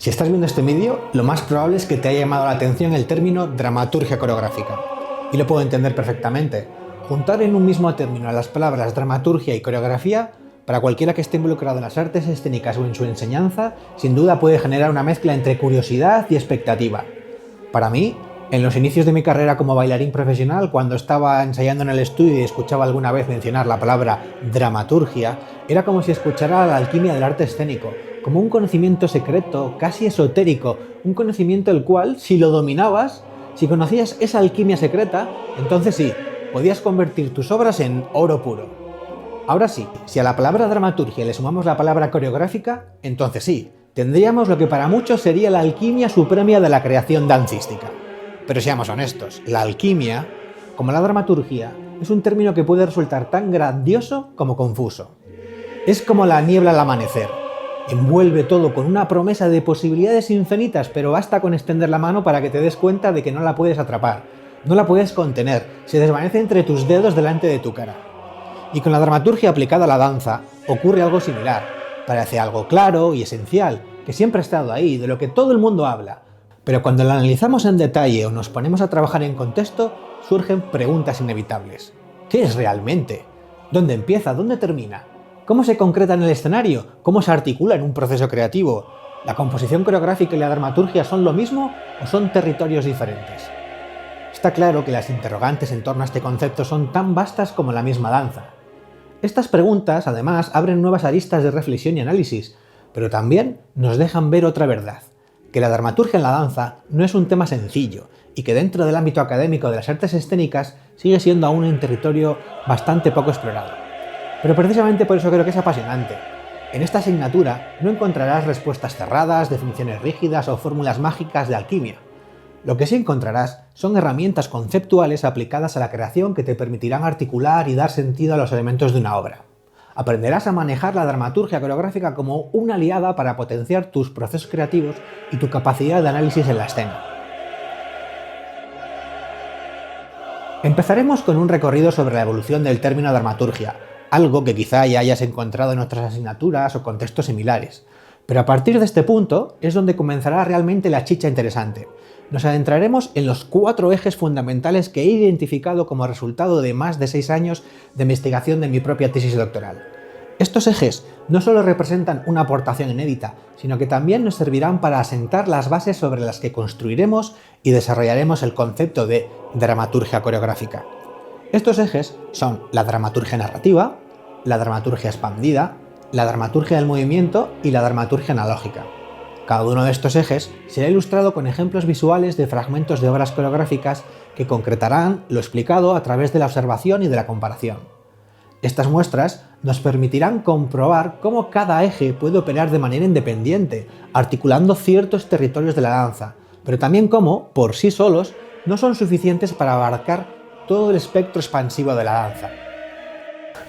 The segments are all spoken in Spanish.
Si estás viendo este vídeo, lo más probable es que te haya llamado la atención el término dramaturgia coreográfica. Y lo puedo entender perfectamente. Juntar en un mismo término las palabras dramaturgia y coreografía, para cualquiera que esté involucrado en las artes escénicas o en su enseñanza, sin duda puede generar una mezcla entre curiosidad y expectativa. Para mí, en los inicios de mi carrera como bailarín profesional, cuando estaba ensayando en el estudio y escuchaba alguna vez mencionar la palabra dramaturgia, era como si escuchara la alquimia del arte escénico, como un conocimiento secreto, casi esotérico, un conocimiento el cual, si lo dominabas, si conocías esa alquimia secreta, entonces sí, podías convertir tus obras en oro puro. Ahora sí, si a la palabra dramaturgia le sumamos la palabra coreográfica, entonces sí, tendríamos lo que para muchos sería la alquimia suprema de la creación dancística. Pero seamos honestos, la alquimia, como la dramaturgia, es un término que puede resultar tan grandioso como confuso. Es como la niebla al amanecer. Envuelve todo con una promesa de posibilidades infinitas, pero basta con extender la mano para que te des cuenta de que no la puedes atrapar, no la puedes contener, se desvanece entre tus dedos delante de tu cara. Y con la dramaturgia aplicada a la danza ocurre algo similar. Parece algo claro y esencial, que siempre ha estado ahí, de lo que todo el mundo habla. Pero cuando la analizamos en detalle o nos ponemos a trabajar en contexto, surgen preguntas inevitables. ¿Qué es realmente? ¿Dónde empieza? ¿Dónde termina? ¿Cómo se concreta en el escenario? ¿Cómo se articula en un proceso creativo? ¿La composición coreográfica y la dramaturgia son lo mismo o son territorios diferentes? Está claro que las interrogantes en torno a este concepto son tan vastas como la misma danza. Estas preguntas, además, abren nuevas aristas de reflexión y análisis, pero también nos dejan ver otra verdad, que la dramaturgia en la danza no es un tema sencillo y que dentro del ámbito académico de las artes escénicas sigue siendo aún un territorio bastante poco explorado. Pero precisamente por eso creo que es apasionante. En esta asignatura no encontrarás respuestas cerradas, definiciones rígidas o fórmulas mágicas de alquimia. Lo que sí encontrarás son herramientas conceptuales aplicadas a la creación que te permitirán articular y dar sentido a los elementos de una obra. Aprenderás a manejar la dramaturgia coreográfica como una aliada para potenciar tus procesos creativos y tu capacidad de análisis en la escena. Empezaremos con un recorrido sobre la evolución del término dramaturgia, algo que quizá ya hayas encontrado en otras asignaturas o contextos similares. Pero a partir de este punto es donde comenzará realmente la chicha interesante. Nos adentraremos en los 4 ejes fundamentales que he identificado como resultado de más de 6 años de investigación de mi propia tesis doctoral. Estos ejes no solo representan una aportación inédita, sino que también nos servirán para asentar las bases sobre las que construiremos y desarrollaremos el concepto de dramaturgia coreográfica. Estos ejes son la dramaturgia narrativa, la dramaturgia expandida, la dramaturgia del movimiento y la dramaturgia analógica. Cada uno de estos ejes será ilustrado con ejemplos visuales de fragmentos de obras coreográficas que concretarán lo explicado a través de la observación y de la comparación. Estas muestras nos permitirán comprobar cómo cada eje puede operar de manera independiente, articulando ciertos territorios de la danza, pero también cómo, por sí solos, no son suficientes para abarcar todo el espectro expansivo de la danza.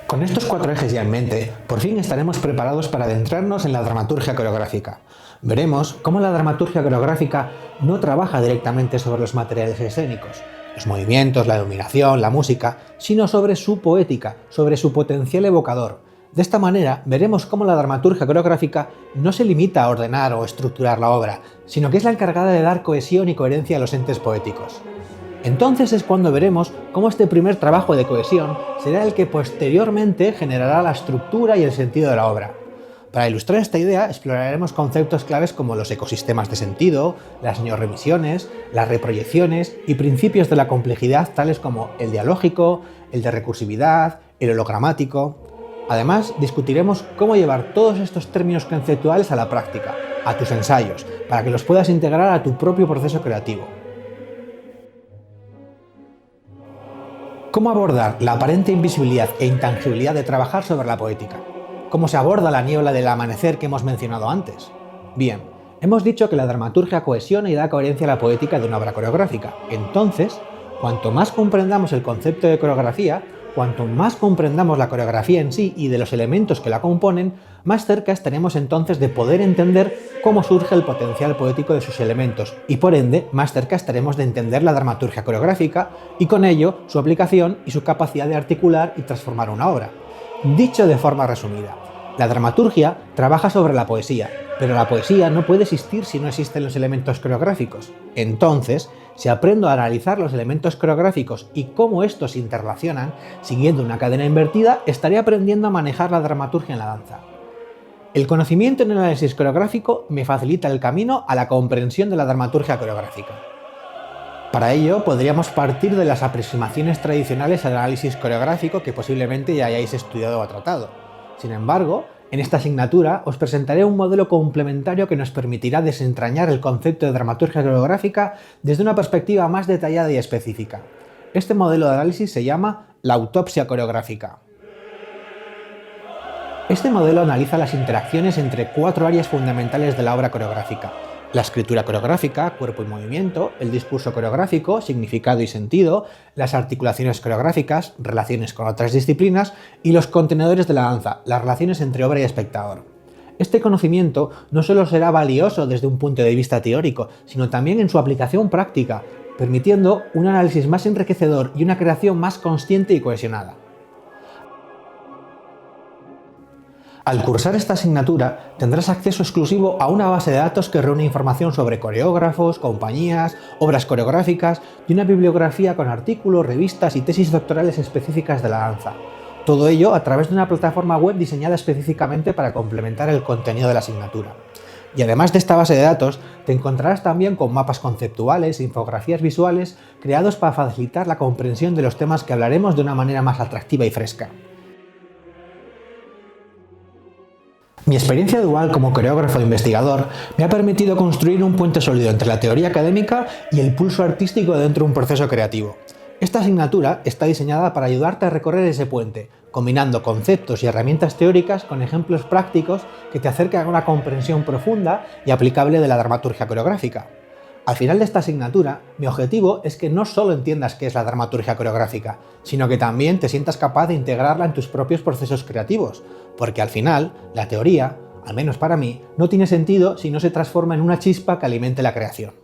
Con estos 4 ejes ya en mente, por fin estaremos preparados para adentrarnos en la dramaturgia coreográfica. Veremos cómo la dramaturgia coreográfica no trabaja directamente sobre los materiales escénicos, los movimientos, la iluminación, la música, sino sobre su poética, sobre su potencial evocador. De esta manera veremos cómo la dramaturgia coreográfica no se limita a ordenar o estructurar la obra, sino que es la encargada de dar cohesión y coherencia a los entes poéticos. Entonces es cuando veremos cómo este primer trabajo de cohesión será el que posteriormente generará la estructura y el sentido de la obra. Para ilustrar esta idea exploraremos conceptos claves como los ecosistemas de sentido, las neorrevisiones, las reproyecciones y principios de la complejidad tales como el dialógico, el de recursividad, el hologramático. Además, discutiremos cómo llevar todos estos términos conceptuales a la práctica, a tus ensayos, para que los puedas integrar a tu propio proceso creativo. ¿Cómo abordar la aparente invisibilidad e intangibilidad de trabajar sobre la poética? ¿Cómo se aborda la niebla del amanecer que hemos mencionado antes? Bien, hemos dicho que la dramaturgia cohesiona y da coherencia a la poética de una obra coreográfica. Entonces, cuanto más comprendamos el concepto de coreografía, cuanto más comprendamos la coreografía en sí y de los elementos que la componen, más cerca estaremos entonces de poder entender cómo surge el potencial poético de sus elementos y por ende más cerca estaremos de entender la dramaturgia coreográfica y con ello su aplicación y su capacidad de articular y transformar una obra. Dicho de forma resumida, la dramaturgia trabaja sobre la poesía, Pero la poesía no puede existir si no existen los elementos coreográficos. Entonces, si aprendo a analizar los elementos coreográficos y cómo estos se interrelacionan, siguiendo una cadena invertida, estaré aprendiendo a manejar la dramaturgia en la danza. El conocimiento en el análisis coreográfico me facilita el camino a la comprensión de la dramaturgia coreográfica. Para ello, podríamos partir de las aproximaciones tradicionales al análisis coreográfico que posiblemente ya hayáis estudiado o tratado. Sin embargo, en esta asignatura os presentaré un modelo complementario que nos permitirá desentrañar el concepto de dramaturgia coreográfica desde una perspectiva más detallada y específica. Este modelo de análisis se llama la autopsia coreográfica. Este modelo analiza las interacciones entre 4 áreas fundamentales de la obra coreográfica: la escritura coreográfica, cuerpo y movimiento; el discurso coreográfico, significado y sentido; las articulaciones coreográficas, relaciones con otras disciplinas; y los contenedores de la danza, las relaciones entre obra y espectador. Este conocimiento no solo será valioso desde un punto de vista teórico, sino también en su aplicación práctica, permitiendo un análisis más enriquecedor y una creación más consciente y cohesionada. Al cursar esta asignatura, tendrás acceso exclusivo a una base de datos que reúne información sobre coreógrafos, compañías, obras coreográficas y una bibliografía con artículos, revistas y tesis doctorales específicas de la danza. Todo ello a través de una plataforma web diseñada específicamente para complementar el contenido de la asignatura. Y además de esta base de datos, te encontrarás también con mapas conceptuales e infografías visuales creados para facilitar la comprensión de los temas que hablaremos de una manera más atractiva y fresca. Mi experiencia dual como coreógrafo e investigador me ha permitido construir un puente sólido entre la teoría académica y el pulso artístico dentro de un proceso creativo. Esta asignatura está diseñada para ayudarte a recorrer ese puente, combinando conceptos y herramientas teóricas con ejemplos prácticos que te acerquen a una comprensión profunda y aplicable de la dramaturgia coreográfica. Al final de esta asignatura, mi objetivo es que no solo entiendas qué es la dramaturgia coreográfica, sino que también te sientas capaz de integrarla en tus propios procesos creativos, porque al final, la teoría, al menos para mí, no tiene sentido si no se transforma en una chispa que alimente la creación.